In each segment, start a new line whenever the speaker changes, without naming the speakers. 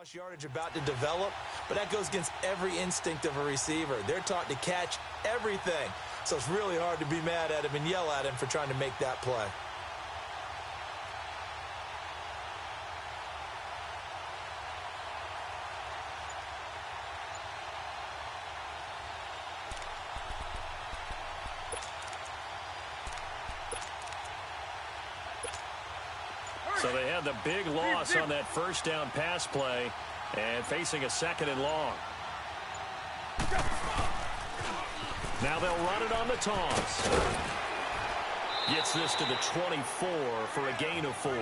Yardage about to develop, but that goes against every instinct of a receiver. They're taught to catch everything, so it's really hard to be mad at him and yell at him for trying to make that play.
So they had the big loss on that first down pass play and facing a 2nd and long. Now they'll run it on the toss. Gets this to the 24 for a gain of 4.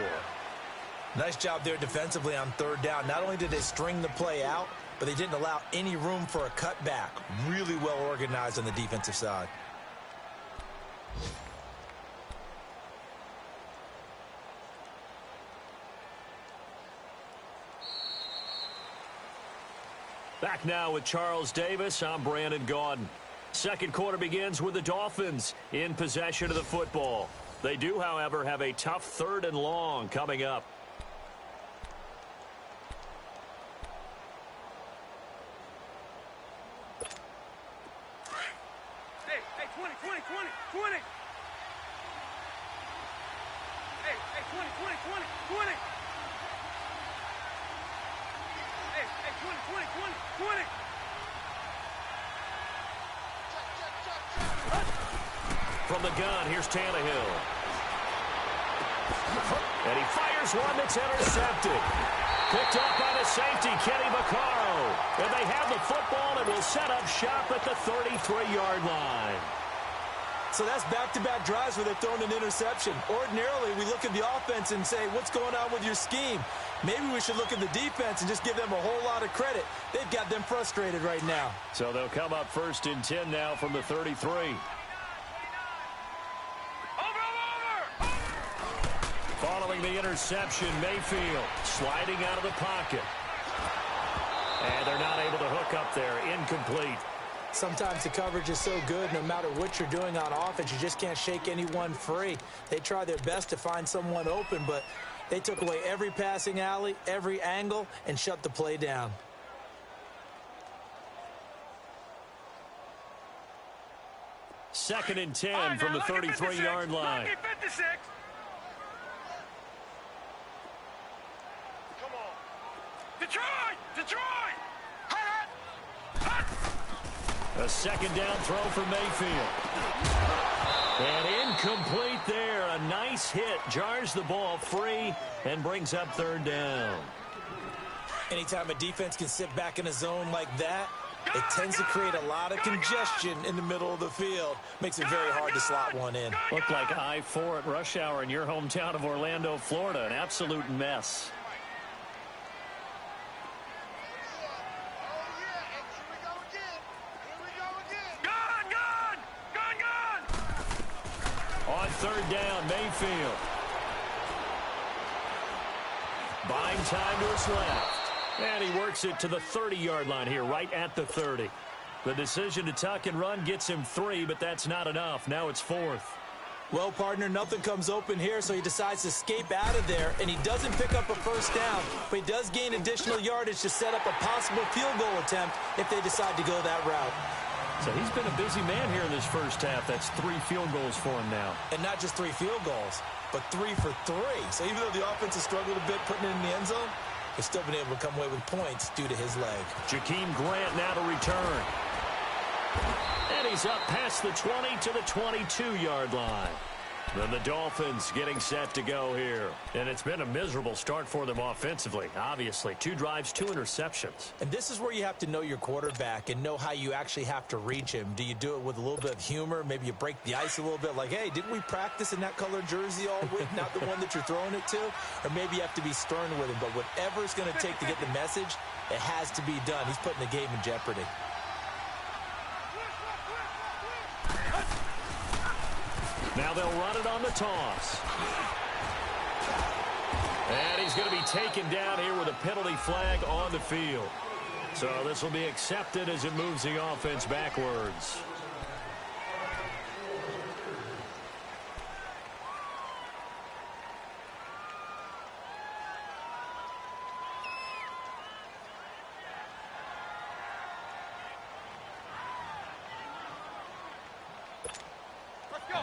Nice job there defensively on 3rd down. Not only did they string the play out, but they didn't allow any room for a cutback. Really well organized on the defensive side.
Back now with Charles Davis. I'm Brandon Gaudin. Second quarter begins with the Dolphins in possession of the football. They do, however, have a tough 3rd and long coming up.
Hey, 20. Hey, 20. Hey, 20.
From the gun, here's Tannehill. And he fires one that's intercepted. Picked up by the safety, Kenny Vaccaro. And they have the football and will set up shop at the 33-yard line.
So that's back-to-back drives where they're throwing an interception. Ordinarily, we look at the offense and say, what's going on with your scheme? Maybe we should look at the defense and just give them a whole lot of credit. They've got them frustrated right now.
So they'll come up 1st and 10 now from the 33. Following the interception, Mayfield sliding out of the pocket. And they're not able to hook up there. Incomplete.
Sometimes the coverage is so good, no matter what you're doing on offense, you just can't shake anyone free. They try their best to find someone open, but they took away every passing alley, every angle, and shut the play down.
Second and 10 from the 33-yard line.
Come on. Detroit!
A 2nd down throw for Mayfield. And incomplete there. A nice hit. Jars the ball free and brings up 3rd down.
Anytime a defense can sit back in a zone like that, it tends to create a lot of congestion in the middle of the field. Makes it very hard to slot one in.
Looked like I-4 at rush hour in your hometown of Orlando, Florida. An absolute mess. On 3rd down, Mayfield. Buying time to his left. And he works it to the 30-yard line here, right at the 30. The decision to tuck and run gets him 3, but that's not enough. Now it's 4th.
Well, partner, nothing comes open here, so he decides to escape out of there, and he doesn't pick up a 1st down, but he does gain additional yardage to set up a possible field goal attempt if they decide to go that route.
So he's been a busy man here in this first half. That's 3 field goals for him now.
And not just 3 field goals, but 3 for 3. So even though the offense has struggled a bit putting it in the end zone, they've still been able to come away with points due to his leg.
Jakeem Grant now to return. And he's up past the 20 to the 22-yard line. Then the Dolphins getting set to go here. And it's been a miserable start for them offensively, obviously. 2 drives, 2 interceptions.
And this is where you have to know your quarterback and know how you actually have to reach him. Do you do it with a little bit of humor? Maybe you break the ice a little bit like, hey, didn't we practice in that colored jersey all week, not the one that you're throwing it to? Or maybe you have to be stern with him. But whatever it's going to take to get the message, it has to be done. He's putting the game in jeopardy.
Now they'll run it on the toss. And he's going to be taken down here with a penalty flag on the field. So this will be accepted as it moves the offense backwards.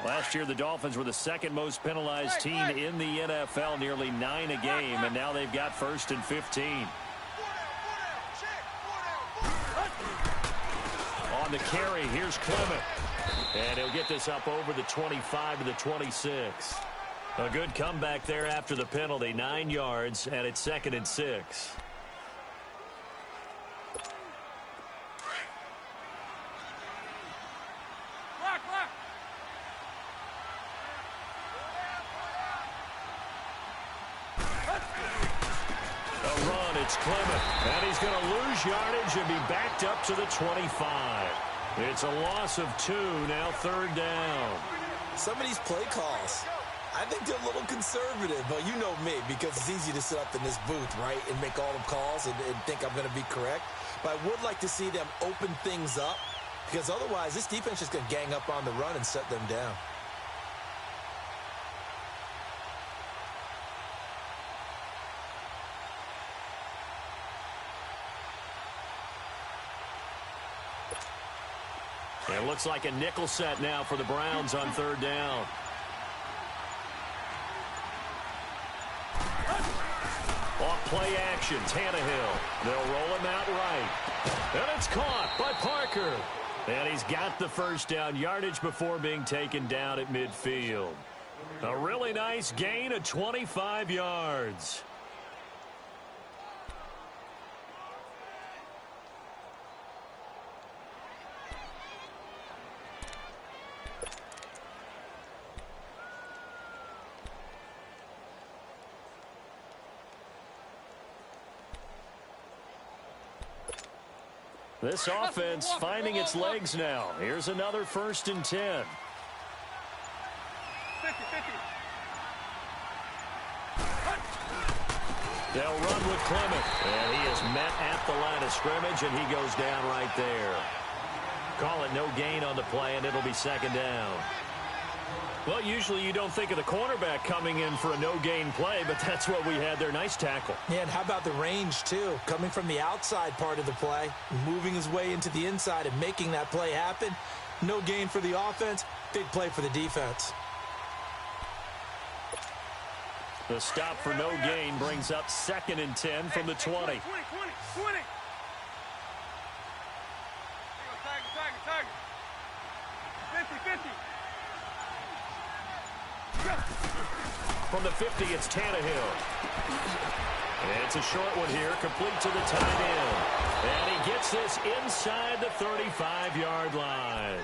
Last year, the Dolphins were the second most penalized team in the NFL, nearly 9 a game, and now they've got 1st and 15. On the carry, here's Clement. And he'll get this up over the 25 to the 26. A good comeback there after the penalty, 9 yards, and it's 2nd and 6. It's Clement, and he's going to lose yardage and be backed up to the 25. It's a loss of 2, now 3rd down.
Some of these play calls, I think they're a little conservative, but you know me, because it's easy to sit up in this booth, right, and make all the calls and think I'm going to be correct. But I would like to see them open things up, because otherwise this defense is going to gang up on the run and shut them down.
It looks like a nickel set now for the Browns on 3rd down. Off play action, Tannehill. They'll roll him out right. And it's caught by Parker. And he's got the 1st down, yardage before being taken down at midfield. A really nice gain of 25 yards. This offense finding its legs now. Here's another 1st and 10.
50-50.
They'll run with Clement. And he is met at the line of scrimmage, and he goes down right there. Call it no gain on the play, and it'll be 2nd down. Well, usually you don't think of the cornerback coming in for a no-gain play, but that's what we had there. Nice tackle.
Yeah, and how about the range, too? Coming from the outside part of the play, moving his way into the inside and making that play happen. No gain for the offense, big play for the defense.
The stop for no gain brings up 2nd and 10 from the 20.
20. Target. 50-50.
From the 50, it's Tannehill. And it's a short one here, complete to the tight end. And he gets this inside the 35-yard line.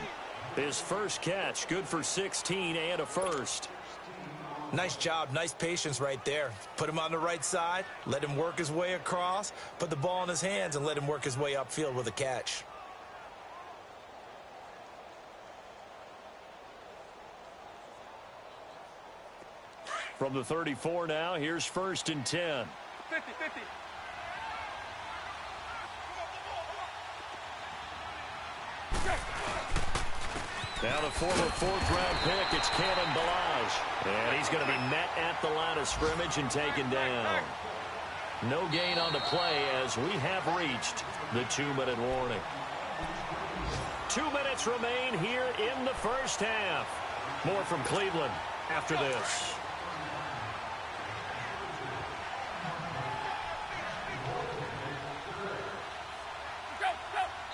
His first catch, good for 16 and a 1st.
Nice job, nice patience right there. Put him on the right side, let him work his way across, put the ball in his hands, and let him work his way upfield with a catch.
From the 34 now, here's 1st and 10.
50-50.
Now the former 4th-round pick, it's Cannon Balaj. And he's going to be met at the line of scrimmage and taken down. No gain on the play as we have reached the 2-minute warning. 2 minutes remain here in the 1st half. More from Cleveland after this.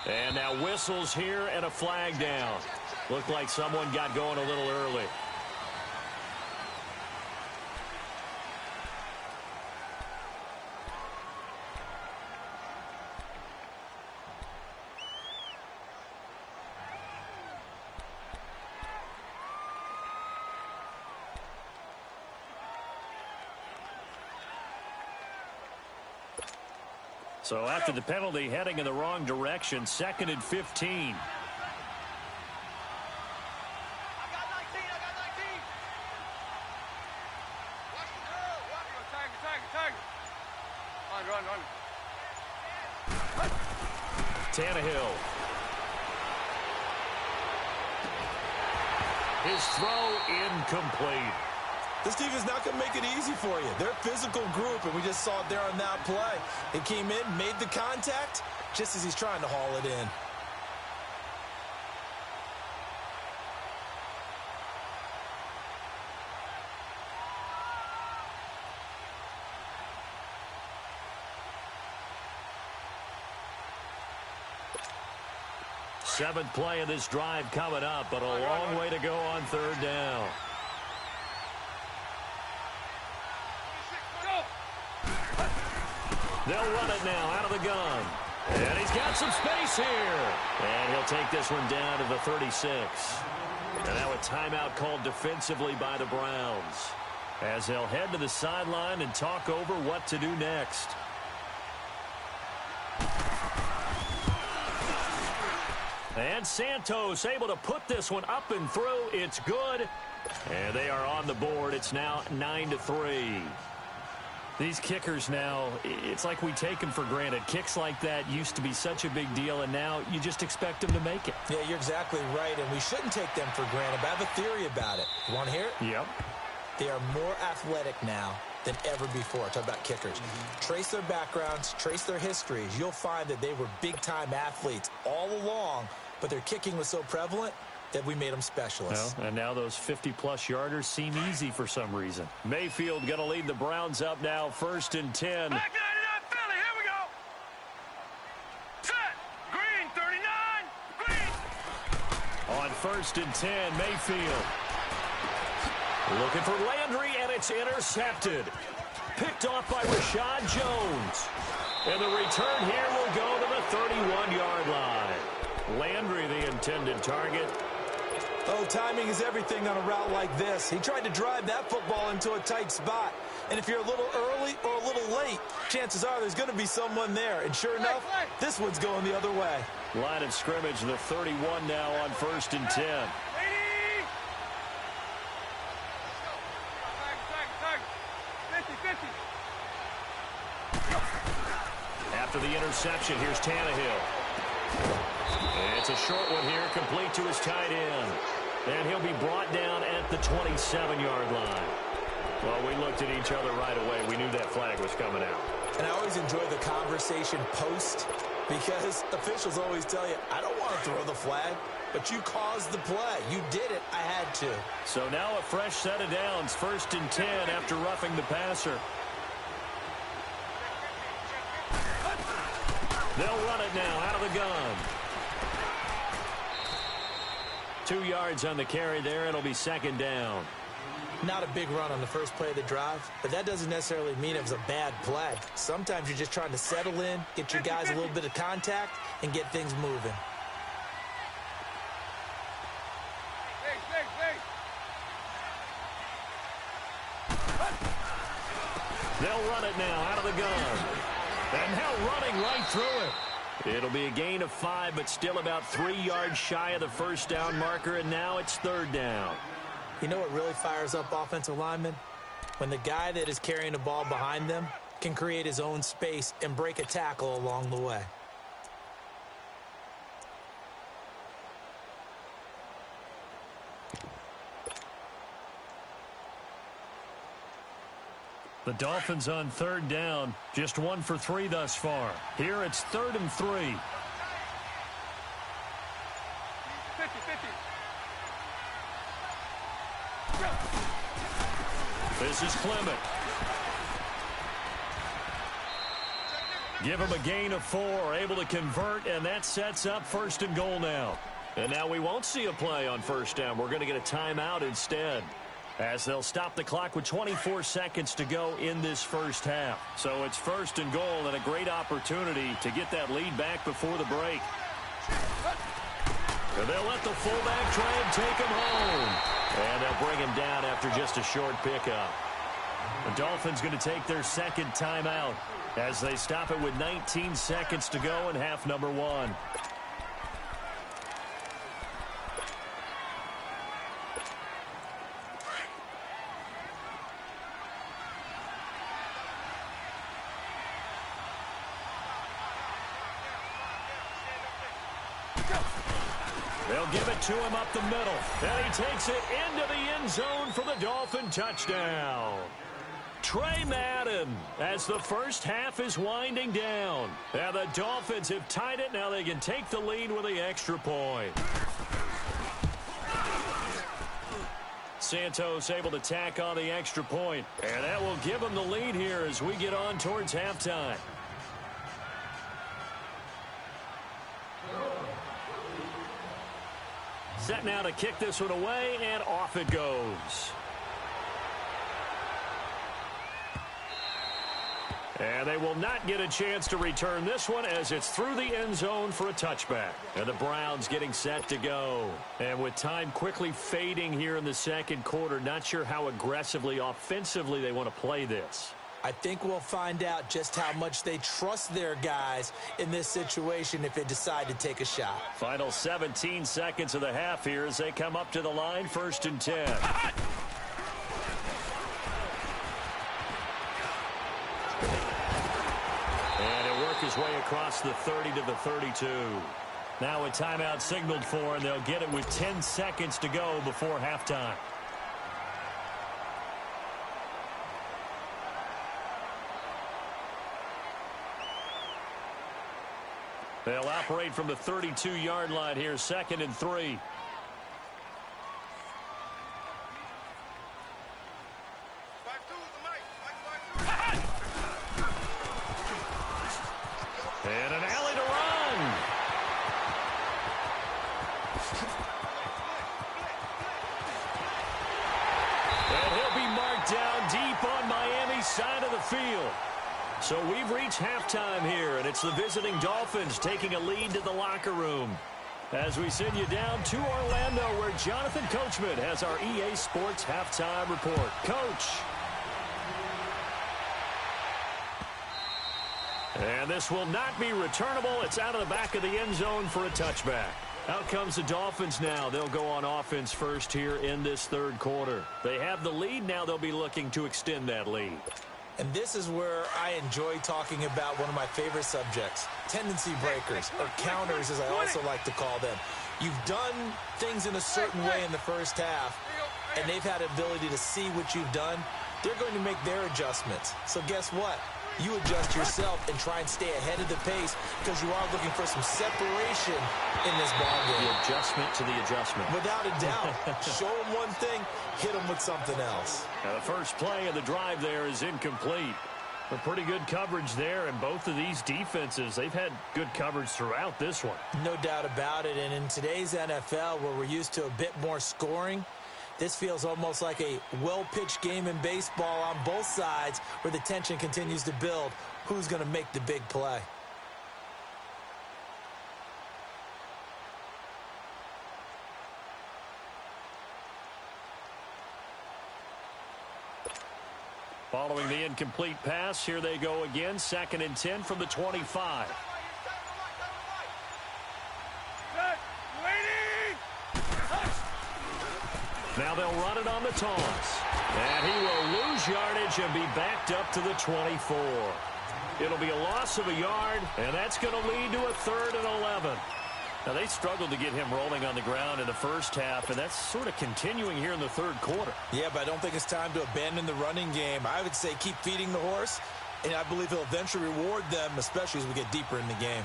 And now whistles here and a flag down. Looked like someone got going a little early. So after the penalty, heading in the wrong direction, 2nd and 15.
Run.
Tannehill. His throw incomplete.
This team is not going to make it easy for you. They're a physical group, and we just saw it there on that play. He came in, made the contact, just as he's trying to haul it in.
7th play of this drive coming up, but a long way to go on 3rd down. They'll run it now out of the gun. And he's got some space here. And he'll take this one down to the 36. And now a timeout called defensively by the Browns, as they'll head to the sideline and talk over what to do next. And Santos able to put this one up and through. It's good. And they are on the board. It's now 9-3. These kickers now, it's like we take them for granted. Kicks like that used to be such a big deal, and now you just expect them to make it.
Yeah, you're exactly right, and we shouldn't take them for granted. But I have a theory about it. You want to hear it?
Yep.
They are more athletic now than ever before. Talk about kickers. Trace their backgrounds, trace their histories. You'll find that they were big-time athletes all along, but their kicking was so prevalent that we made them specialists.
Well, and now those 50-plus yarders seem easy for some reason. Mayfield going to lead the Browns up now, 1st and 10.
Back 99, Philly, here we go. Set. Green, 39. Green.
On 1st and 10, Mayfield. Looking for Landry, and it's intercepted. Picked off by Rashad Jones. And the return here will go to the 31-yard line. Landry, the intended target.
Oh, timing is everything on a route like this. He tried to drive that football into a tight spot. And if you're a little early or a little late, chances are there's going to be someone there. And sure enough, this one's going the other way.
Line of scrimmage, the 31 now on 1st and 10.
50-50.
After the interception, here's Tannehill. And it's a short one here, complete to his tight end. And he'll be brought down at the 27-yard line. Well, we looked at each other right away. We knew that flag was coming out.
And I always enjoy the conversation post, because officials always tell you, I don't want to throw the flag, but you caused the play. You did it. I had to.
So now a fresh set of downs, 1st and 10 after roughing the passer. They'll run it now out of the gun. 2 yards on the carry there. It'll be 2nd down.
Not a big run on the first play of the drive, but that doesn't necessarily mean it was a bad play. Sometimes you're just trying to settle in, get your guys a little bit of contact, and get things moving.
They'll run it now out of the gun. And now running right through it. It'll be a gain of 5, but still about 3 yards shy of the first down marker, and now it's 3rd down.
You know what really fires up offensive linemen? When the guy that is carrying the ball behind them can create his own space and break a tackle along the way.
The Dolphins on 3rd down, just 1 for 3 thus far. Here it's 3rd and 3.
50-50.
This is Clement. Give him a gain of 4, able to convert, and that sets up 1st and goal now. And now we won't see a play on 1st down. We're going to get a timeout instead, as they'll stop the clock with 24 seconds to go in this first half. So it's 1st and goal, and a great opportunity to get that lead back before the break. And they'll let the fullback try and take him home. And they'll bring him down after just a short pickup. The Dolphins going to take their 2nd timeout as they stop it with 19 seconds to go in half number 1. They'll give it to him up the middle. And he takes it into the end zone for the Dolphin touchdown. Trey Madden, as the first half is winding down. And the Dolphins have tied it. Now they can take the lead with the extra point. Santos able to tack on the extra point. And that will give them the lead here as we get on towards halftime. Set now to kick this one away, and off it goes. And they will not get a chance to return this one as it's through the end zone for a touchback. And the Browns getting set to go. And with time quickly fading here in the second quarter, not sure how aggressively, offensively they want to play this.
I think we'll find out just how much they trust their guys in this situation if they decide to take a shot.
Final 17 seconds of the half here as they come up to the line, 1st and 10. And he'll work his way across the 30 to the 32. Now a timeout signaled for, and they'll get it with 10 seconds to go before halftime. They'll operate from the 32-yard line here, 2nd and 3. And an alley to run. And he'll be marked down deep on Miami's side of the field. So we've reached halftime here, and it's the visiting Dolphins taking a lead to the locker room. As we send you down to Orlando, where Jonathan Coachman has our EA Sports halftime report. Coach. And this will not be returnable. It's out of the back of the end zone for a touchback. Out comes the Dolphins now. They'll go on offense first here in this third quarter. They have the lead. Now they'll be looking to extend that lead.
And this is where I enjoy talking about one of my favorite subjects, tendency breakers, or counters as I also like to call them. You've done things in a certain way in the first half, and they've had ability to see what you've done. They're going to make their adjustments. So guess what? You adjust yourself and try and stay ahead of the pace because you are looking for some separation in this ballgame.
The adjustment to the adjustment.
Without a doubt. Show them one thing, hit them with something else.
Now the first play of the drive there is incomplete. But pretty good coverage there, and both of these defenses, they've had good coverage throughout this one.
No doubt about it, and in today's NFL, where we're used to a bit more scoring, this feels almost like a well-pitched game in baseball on both sides where the tension continues to build. Who's going to make the big play?
Following the incomplete pass, here they go again, 2nd and 10 from the 25. Now they'll run it on the toss. And he will lose yardage and be backed up to the 24. It'll be a loss of a yard, and that's going to lead to a 3rd and 11. Now, they struggled to get him rolling on the ground in the first half, and that's sort of continuing here in the third quarter.
Yeah, but I don't think it's time to abandon the running game. I would say keep feeding the horse, and I believe he'll eventually reward them, especially as we get deeper in the game.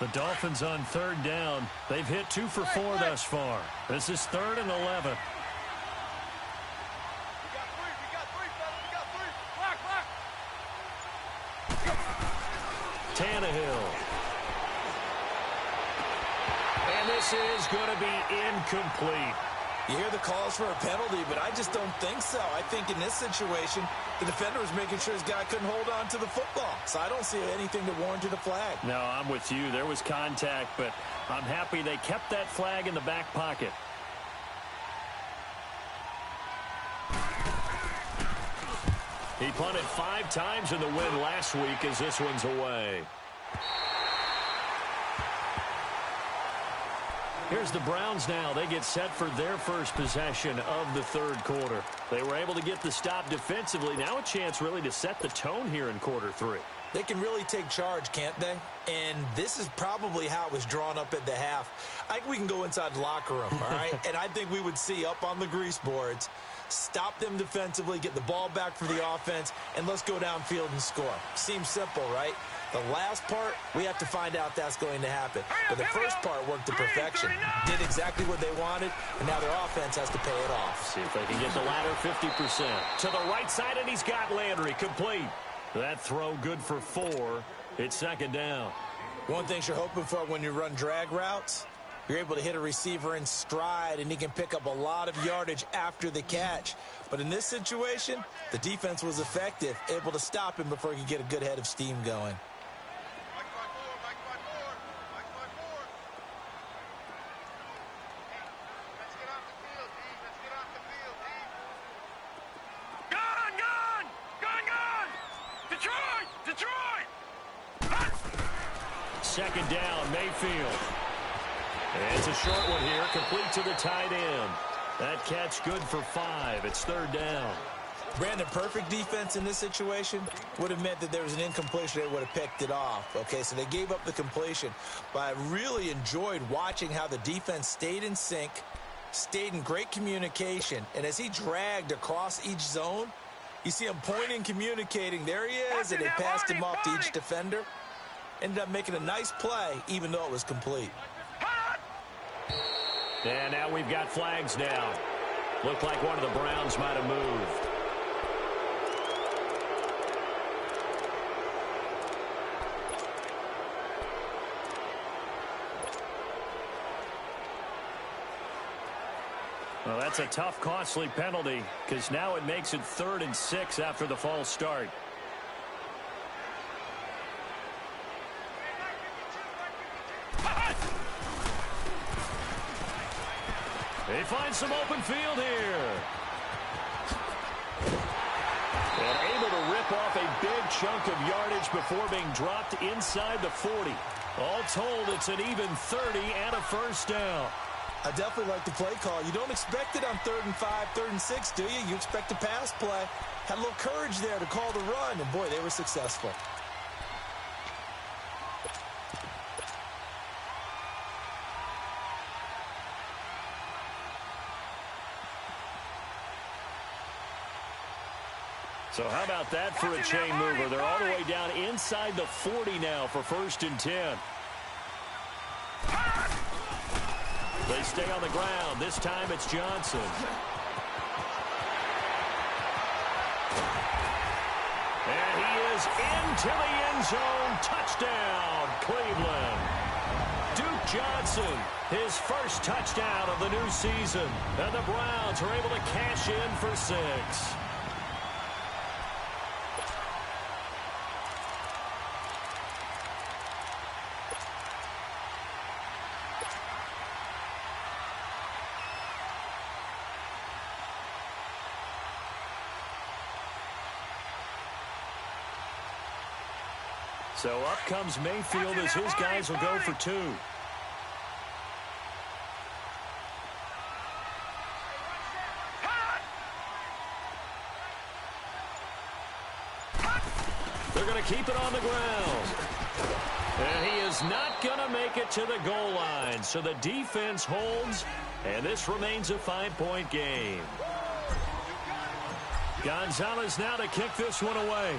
The Dolphins on 3rd down. They've hit 2 for 4 thus far. This is 3rd and 11. Tannehill. And this is going to be incomplete.
You hear the calls for a penalty, but I just don't think so. I think in this situation, the defender was making sure his guy couldn't hold on to the football. So I don't see anything that warranted a flag.
No, I'm with you. There was contact, but I'm happy they kept that flag in the back pocket. He punted 5 times in the win last week as this one's away. Here's the Browns now. They get set for their first possession of the third quarter. They were able to get the stop defensively. Now a chance really to set the tone here in quarter 3.
They can really take charge, can't they? And this is probably how it was drawn up at the half. I think we can go inside the locker room, all right? And I think we would see up on the grease boards, stop them defensively, get the ball back for the offense, and let's go downfield and score. Seems simple, right? The last part, we have to find out that's going to happen. But the first part worked to perfection. Did exactly what they wanted, and now their offense has to pay it off.
See if they can get the latter 50%. To the right side, and he's got Landry complete. That throw good for 4. It's 2nd down.
One thing you're hoping for when you run drag routes, You're able to hit a receiver in stride, and he can pick up a lot of yardage after the catch. But in this situation, the defense was effective, able to stop him before he could get a good head of steam going.
Second down, Mayfield. And it's a short one here, complete to the tight end. That catch good for 5. It's third down.
Brandon, perfect defense in this situation would have meant that there was an incompletion. They would have picked it off. Okay, so they gave up the completion. But I really enjoyed watching how the defense stayed in sync, stayed in great communication. And as he dragged across each zone, you see him pointing, communicating. There he is, and they passed him off to each defender. Ended up making a nice play, even though it was complete.
And now we've got flags down. Looked like one of the Browns might have moved. Well, that's a tough, costly penalty, because now it makes it 3rd and 6 after the false start. They find some open field here. And able to rip off a big chunk of yardage before being dropped inside the 40. All told, it's an even 30 and a first down.
I definitely like the play call. You don't expect it on 3rd and 5, 3rd and 6, do you? You expect a pass play. Had a little courage there to call the run, and boy, they were successful.
So how about that for a chain mover? They're all the way down inside the 40 now for 1st and 10. They stay on the ground. This time it's Johnson. And he is into the end zone. Touchdown, Cleveland. Duke Johnson, his first touchdown of the new season. And the Browns are able to cash in for 6. So up comes Mayfield as his guys will go for 2. They're going to keep it on the ground. And he is not going to make it to the goal line. So the defense holds, and this remains a 5-point game. Gonzalez now to kick this one away.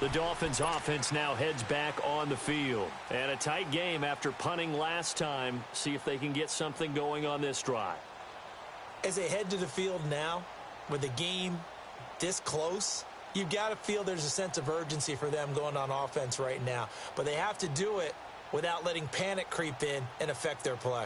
The Dolphins offense now heads back on the field. And a tight game after punting last time. See if they can get something going on this drive.
As they head to the field now, with the game this close, you've got to feel there's a sense of urgency for them going on offense right now. But they have to do it without letting panic creep in and affect their play.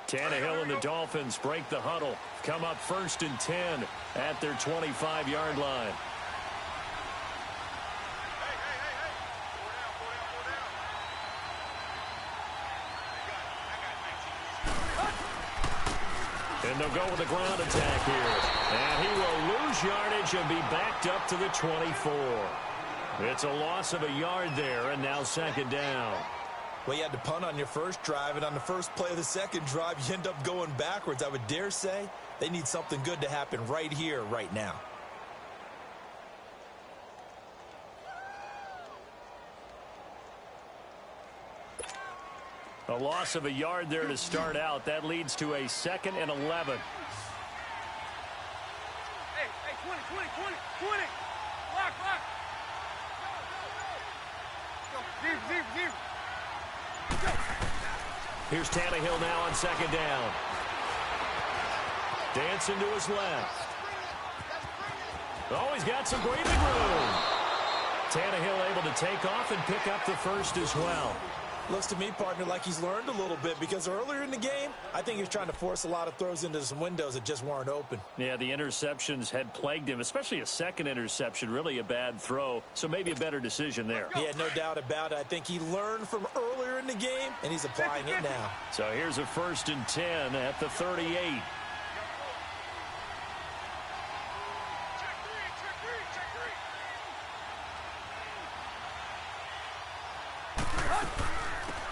Tannehill and the Dolphins break the huddle. Come up 1st and 10 at their 25-yard line. And they'll go with a ground attack here. And he will lose yardage and be backed up to the 24. It's a loss of a yard there, and now 2nd down.
Well, you had to punt on your first drive, and on the first play of the second drive, you end up going backwards. I would dare say they need something good to happen right here, right now.
A loss of a yard there to start out. That leads to a 2nd and 11.
Hey, 20. Lock. Go. Deep.
Here's Tannehill now on second down. Dancing to his left. Oh, he's got some breathing room. Tannehill able to take off and pick up the first as well.
Looks to me, partner, like he's learned a little bit, because earlier in the game, I think he was trying to force a lot of throws into some windows that just weren't open.
Yeah, the interceptions had plagued him, especially a second interception, really a bad throw, so maybe a better decision there.
Yeah, no doubt about it. I think he learned from earlier in the game, and he's applying it now.
So here's a 1st and 10 at the 38.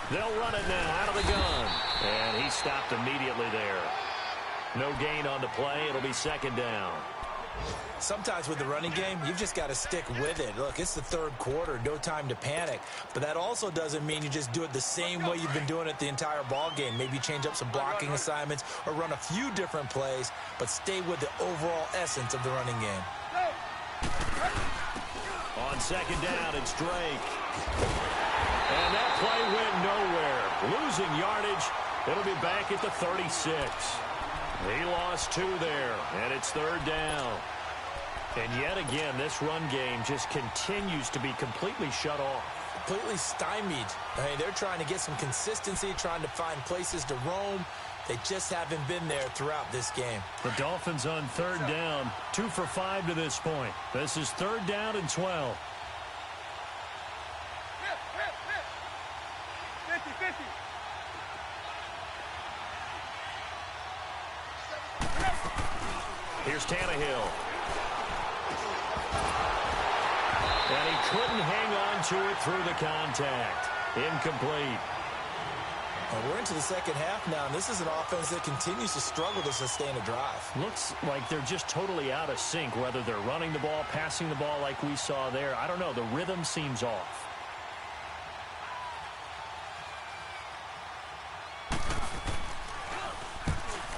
They'll run it now out of the gun. And he stopped immediately there. No gain on the play. It'll be second down.
Sometimes with the running game, you've just got to stick with it. Look, it's the third quarter, no time to panic. But that also doesn't mean you just do it the same way you've been doing it the entire ball game. Maybe change up some blocking assignments or run a few different plays, but stay with the overall essence of the running game.
On second down, it's Drake. And that play went nowhere. Losing yardage. It'll be back at the 36. He lost 2 there, and it's third down. And yet again, this run game just continues to be completely shut off.
Completely stymied. I mean, they're trying to get some consistency, trying to find places to roam. They just haven't been there throughout this game.
The Dolphins on third down, 2 for 5 to this point. This is third down and 12.
50-50.
Here's Tannehill. And he couldn't hang on to it through the contact. Incomplete.
And we're into the second half now, and this is an offense that continues to struggle to sustain a drive.
Looks like they're just totally out of sync, whether they're running the ball, passing the ball like we saw there. I don't know. The rhythm seems off.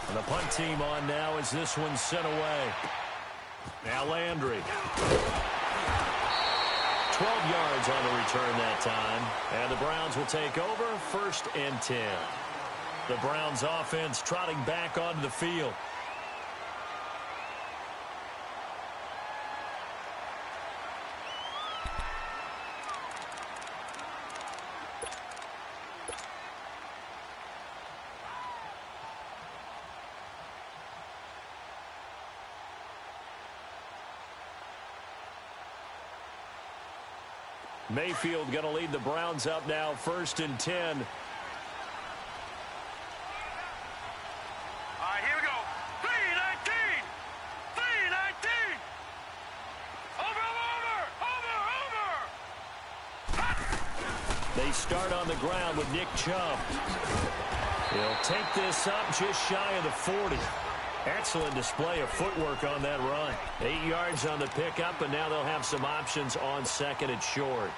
And the punt team on now as this one's sent away. Now Landry. 12 yards on the return that time. And the Browns will take over 1st and 10. The Browns offense trotting back onto the field. Mayfield going to lead the Browns up now, 1st and 10.
All right, here we go. 3-19. 3-19. Over.
They start on the ground with Nick Chubb. He'll take this up just shy of the 40. Excellent display of footwork on that run. 8 yards on the pickup, and now they'll have some options on second and short.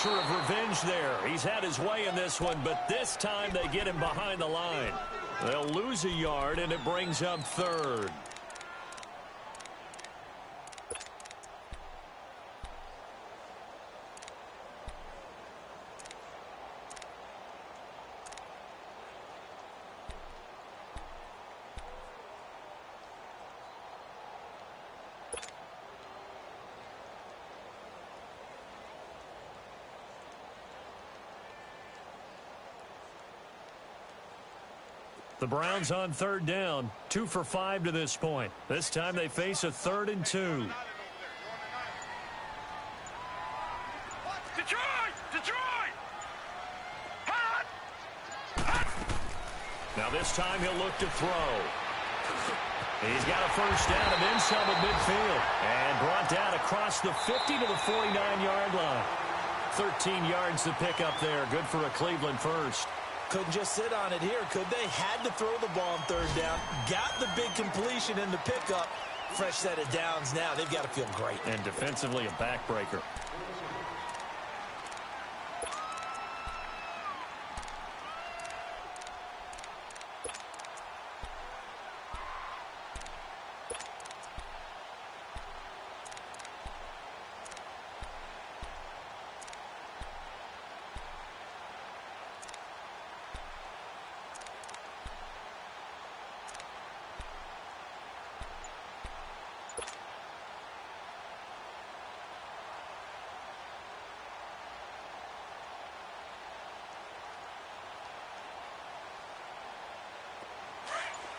Of revenge there. He's had his way in this one, but this time they get him behind the line. They'll lose a yard, and it brings up third. The Browns on third down, 2 for 5 to this point. This time they face a 3rd and 2.
Detroit!
Now this time he'll look to throw. He's got a first down and then some at midfield. And brought down across the 50 to the 49-yard line. 13 yards to pick up there. Good for a Cleveland first.
couldn't just sit on it here, could they? Had to throw the ball on third down. Got the big completion in the pickup. Fresh set of downs now. They've got to feel great.
And defensively, a backbreaker.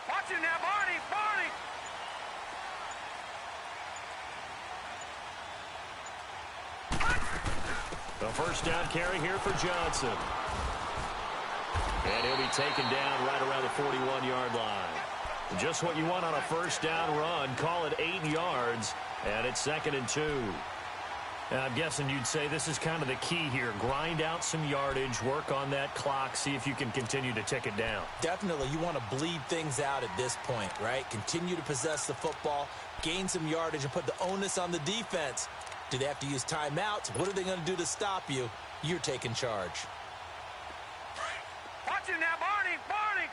Watch him now, Barney! Barney!
The first down carry here for Johnson. And he'll be taken down right around the 41-yard line. Just what you want on a first down run. Call it 8 yards, and it's 2nd and 2. And I'm guessing you'd say this is kind of the key here. Grind out some yardage, work on that clock, see if you can continue to tick it down.
Definitely, you want to bleed things out at this point, right? Continue to possess the football, gain some yardage, and put the onus on the defense. Do they have to use timeouts? What are they going to do to stop you? You're taking charge.
Watch him now, Barney! Barney!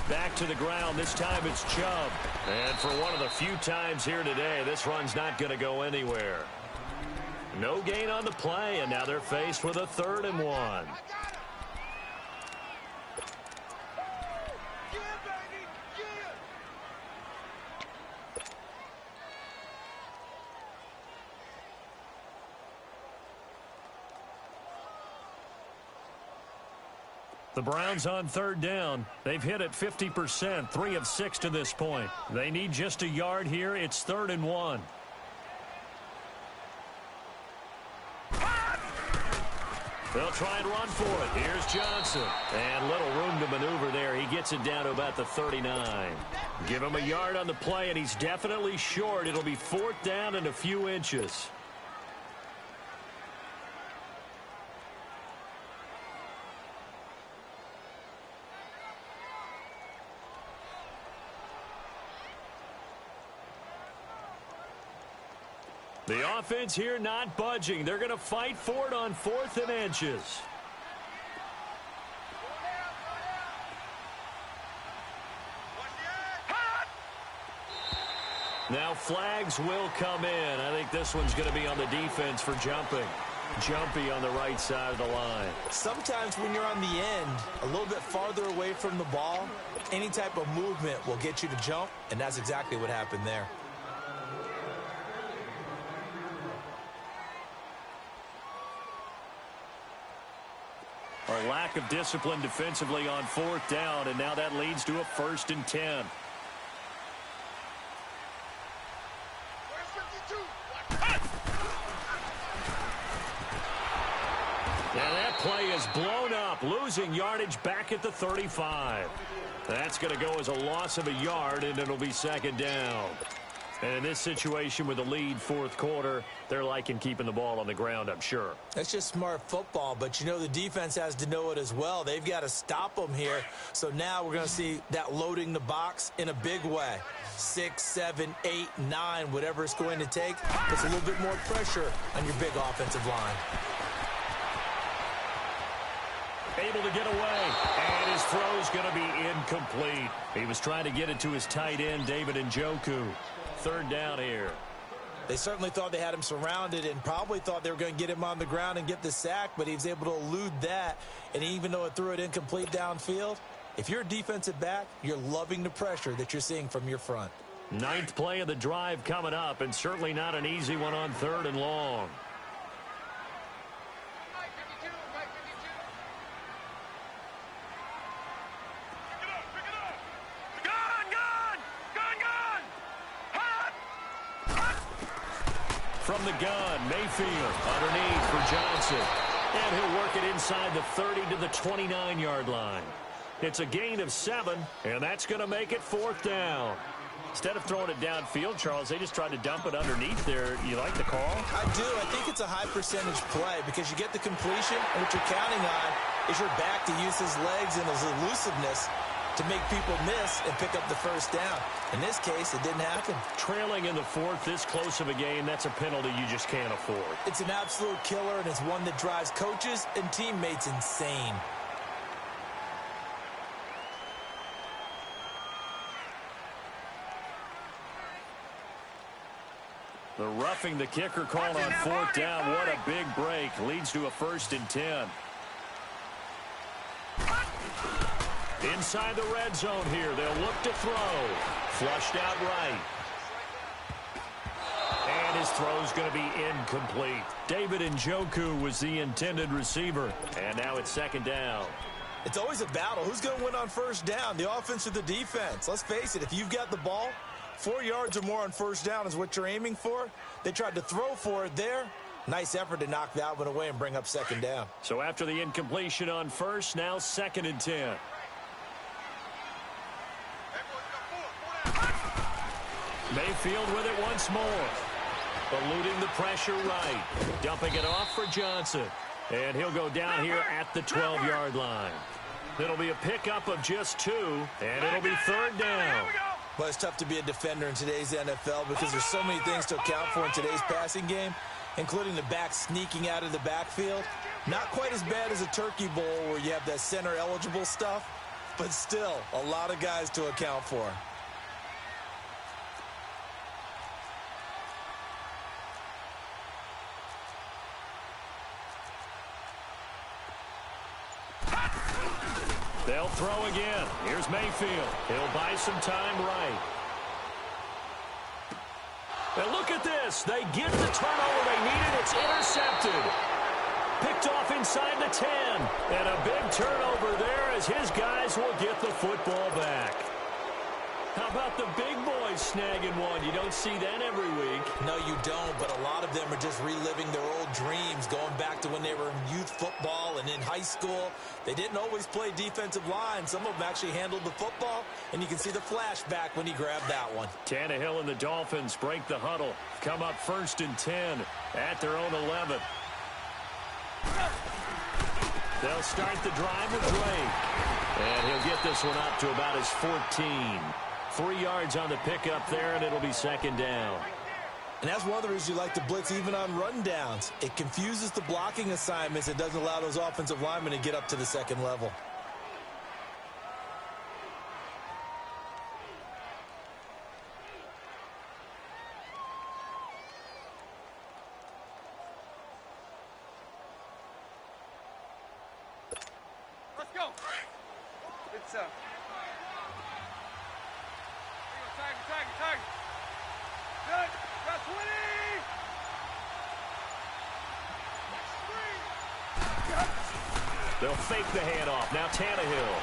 Back to the ground. This time it's Chubb. And for one of the few times here today, this run's not going to go anywhere. No gain on the play, and now they're faced with a 3rd and 1. The Browns on 3rd down. They've hit it 50%, 3 of 6 to this point. They need just a yard here. It's 3rd and 1. They'll try and run for it. Here's Johnson. And little room to maneuver there. He gets it down to about the 39. Give him a yard on the play, and he's definitely short. It'll be 4th down and a few inches. The offense here not budging. They're going to fight for it on 4th and inches. Now flags will come in. I think this one's going to be on the defense for jumping. Jumpy on the right side of the line.
Sometimes when you're on the end, a little bit farther away from the ball, any type of movement will get you to jump, and that's exactly what happened there.
A lack of discipline defensively on 4th down, and now that leads to a 1st and 10. And that play is blown up, losing yardage back at the 35. That's going to go as a loss of a yard, and it'll be 2nd down. And in this situation with the lead 4th quarter, they're liking keeping the ball on the ground, I'm sure.
That's just smart football, but you know the defense has to know it as well. They've got to stop them here. So now we're going to see that loading the box in a big way. 6, 7, 8, 9, whatever it's going to take, puts a little bit more pressure on your big offensive line.
Able to get away, and his throw's going to be incomplete. He was trying to get it to his tight end, David Njoku. 3rd down here.
They certainly thought they had him surrounded and probably thought they were going to get him on the ground and get the sack, but he was able to elude that. And even though it threw it incomplete downfield, if you're a defensive back, you're loving the pressure that you're seeing from your front.
9th play of the drive coming up, and certainly not an easy one on 3rd and long. From the gun, Mayfield underneath for Johnson. And he'll work it inside the 30 to the 29-yard line. It's a gain of 7, and that's going to make it 4th down. Instead of throwing it downfield, Charles, they just tried to dump it underneath there. You like the call?
I do. I think it's a high percentage play because you get the completion, and what you're counting on is your back to use his legs and his elusiveness to make people miss and pick up the first down. In this case, it didn't happen.
Trailing in the fourth, this close of a game, that's a penalty you just can't afford.
It's an absolute killer, and it's one that drives coaches and teammates insane.
The roughing the kicker call on fourth down. What a big break. Leads to a 1st and 10. Inside the red zone here. They'll look to throw. Flushed out right. And his throw's going to be incomplete. David Njoku was the intended receiver. And now it's 2nd down.
It's always a battle. Who's going to win on first down, the offense or the defense? Let's face it, if you've got the ball, 4 yards or more on first down is what you're aiming for. They tried to throw for it there. Nice effort to knock that one away and bring up 2nd down.
So after the incompletion on first, now 2nd and 10. Mayfield with it once more. Eluding the pressure right. Dumping it off for Johnson. And he'll go down here at the 12-yard line. It'll be a pickup of just 2, and it'll be 3rd down.
Well, it's tough to be a defender in today's NFL because there's so many things to account for in today's passing game, including the back sneaking out of the backfield. Not quite as bad as a turkey bowl where you have that center-eligible stuff, but still a lot of guys to account for.
They'll throw again. Here's Mayfield. He'll buy some time right. And look at this. They get the turnover they needed. It's intercepted. Picked off inside the 10. And a big turnover there as his guys will get the football back. How about the big boys snagging one? You don't see that every week.
No, you don't, but a lot of them are just reliving their old dreams, going back to when they were in youth football and in high school. They didn't always play defensive line. Some of them actually handled the football, and you can see the flashback when he grabbed that one.
Tannehill and the Dolphins break the huddle. Come up 1st and 10 at their own 11. They'll start the drive with Drake. And he'll get this one up to about his 14. 3 yards on the pickup there, and it'll be 2nd down.
And that's one of the reasons you like to blitz even on rundowns. It confuses the blocking assignments. It doesn't allow those offensive linemen to get up to the 2nd level.
Let's go. It's Tiger. Good. Got 20.
They'll fake the handoff. Now Tannehill.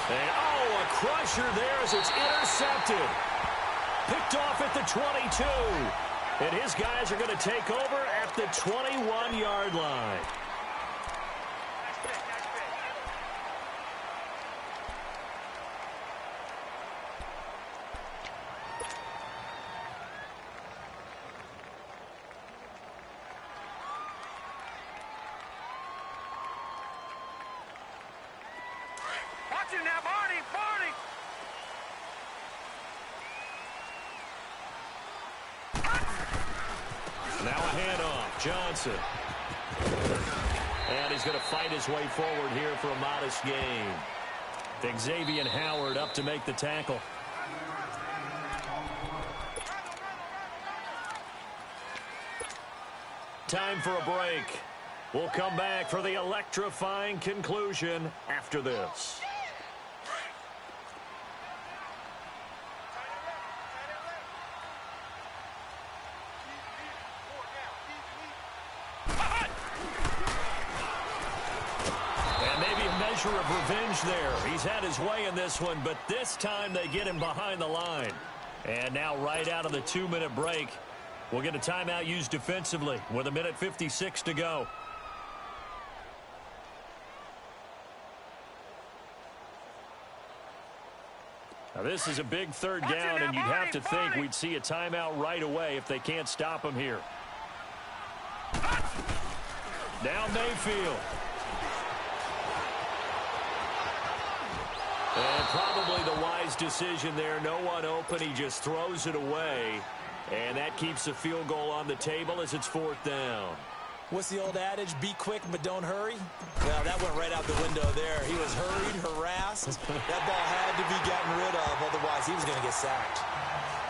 And, oh, a crusher there as it's intercepted. Picked off at the 22. And his guys are going to take over at the 21-yard line.
Watch it now, Barney.
Now a handoff. Johnson. And he's going to fight his way forward here for a modest gain. Xavier Howard up to make the tackle. Time for a break. We'll come back for the electrifying conclusion after this. Of revenge there. He's had his way in this one, but this time they get him behind the line. And now right out of the 2-minute break, we'll get a timeout used defensively with 1:56 to go. Now, this is a big third down, and you'd have to think we'd see a timeout right away if they can't stop him here. Now Mayfield. And probably the wise decision there. No one open. He just throws it away. And that keeps the field goal on the table as it's 4th down.
What's the old adage? Be quick, but don't hurry. Well, that went right out the window there. He was hurried, harassed. That ball had to be gotten rid of. Otherwise, he was going to get sacked.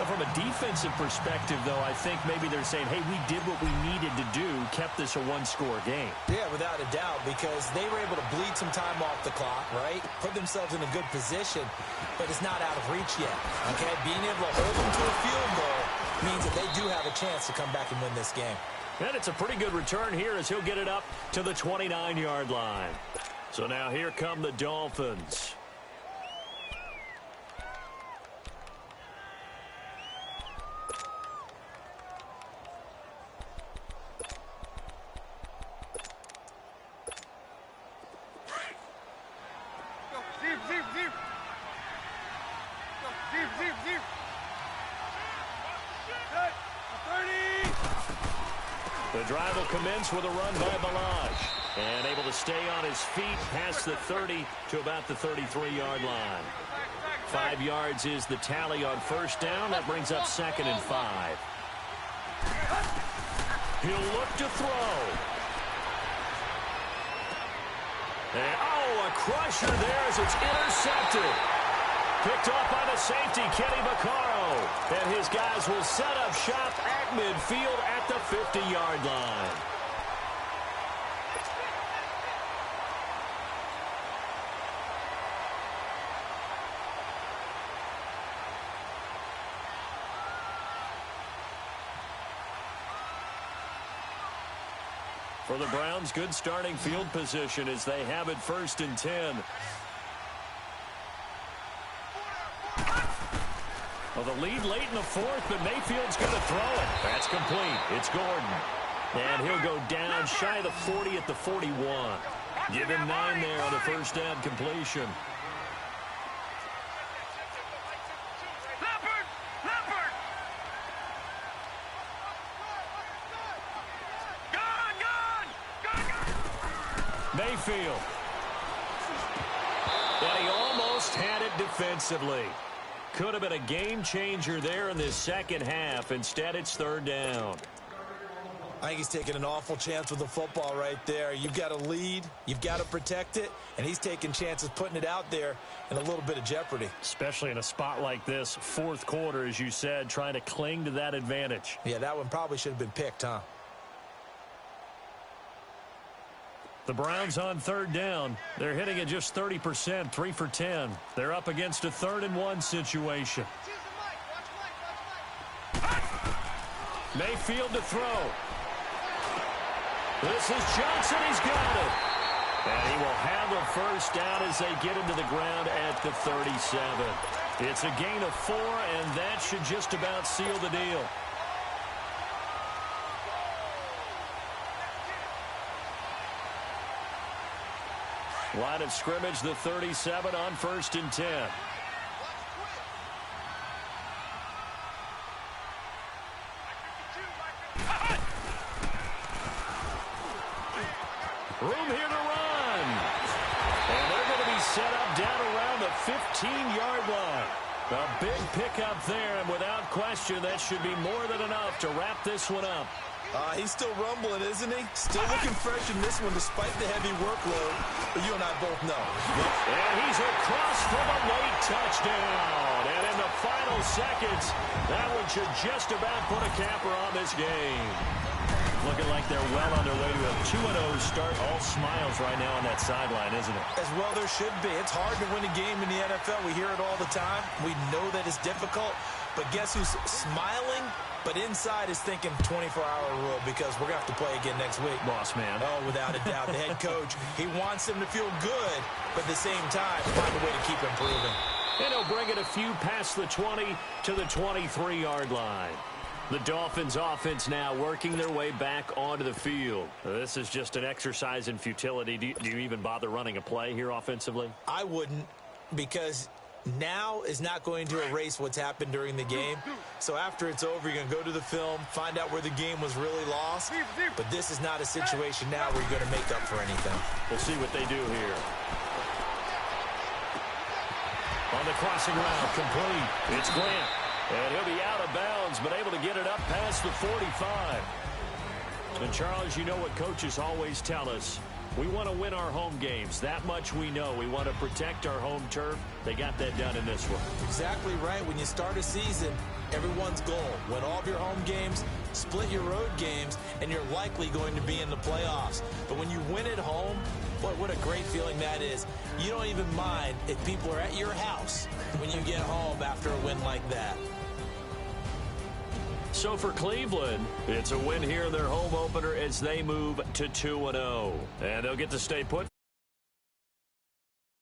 From a defensive perspective, though, I think maybe they're saying, hey, we did what we needed to do, kept this a one-score game.
Yeah, without a doubt, because they were able to bleed some time off the clock, right? Put themselves in a good position, but it's not out of reach yet, okay? Being able to hold them to a field goal means that they do have a chance to come back and win this game.
And it's a pretty good return here as he'll get it up to the 29-yard line. So now here come the Dolphins. The drive will commence with a run by Balaj. And able to stay on his feet past the 30 to about the 33-yard line. 5 yards is the tally on first down. That brings up 2nd and 5. He'll look to throw. And, a crusher there as it's intercepted. Picked off by the safety, Kenny Vaccaro. And his guys will set up shop at midfield at the 50-yard line. For the Browns, good starting field position as they have it 1st and 10. Well, the lead late in the 4th, but Mayfield's going to throw it. That's complete. It's Gordon. And he'll go down shy of the 40 at the 41. Give him 9 there on the first down completion. Mayfield. And he almost had it defensively. Could have been a game changer there in this second half. Instead, it's 3rd down.
I think he's taking an awful chance with the football right there. You've got to lead, you've got to protect it, and he's taking chances putting it out there in a little bit of jeopardy.
Especially in a spot like this, 4th quarter, as you said, trying to cling to that advantage.
Yeah, that one probably should have been picked, huh?
The Browns on 3rd down. They're hitting at just 30%, 3 for 10. They're up against a 3rd and 1 situation. Mayfield to throw. This is Johnson. He's got it. And he will have a first down as they get into the ground at the 37. It's a gain of 4, and that should just about seal the deal. Line of scrimmage, the 37 on 1st and 10. Room here to run. And they're going to be set up down around the 15-yard line. A big pickup there, and without question, that should be more than enough to wrap this one up.
He's still rumbling, isn't he? Still looking fresh in this one despite the heavy workload. But you and I both know.
And he's across for the late touchdown. And in the final seconds, that one should just about put a capper on this game. Looking like they're well on their way to a 2-0 start. All smiles right now on that sideline, isn't it?
As well there should be. It's hard to win a game in the NFL. We hear it all the time. We know that it's difficult. But guess who's smiling? But inside is thinking 24-hour rule because we're going to have to play again next week.
Boss man.
Oh, without a doubt. The head coach, he wants them to feel good, but at the same time, find a way to keep improving.
And he'll bring it a few past the 20 to the 23-yard line. The Dolphins offense now working their way back onto the field. This is just an exercise in futility. Do you even bother running a play here offensively?
I wouldn't, because now is not going to erase what's happened during the game. So after it's over, you're going to go to the film, find out where the game was really lost. But this is not a situation now where you're going to make up for anything.
We'll see what they do here. On the crossing route, complete. It's Grant. And he'll be out of bounds, but able to get it up past the 45. And, Charles, you know what coaches always tell us. We want to win our home games. That much we know. We want to protect our home turf. They got that done in this one.
Exactly right. When you start a season, everyone's goal, win all of your home games, split your road games, and you're likely going to be in the playoffs. But when you win at home, boy, what a great feeling that is. You don't even mind if people are at your house when you get home after a win like that.
So for Cleveland, it's a win here in their home opener as they move to 2-0. And they'll get to stay put.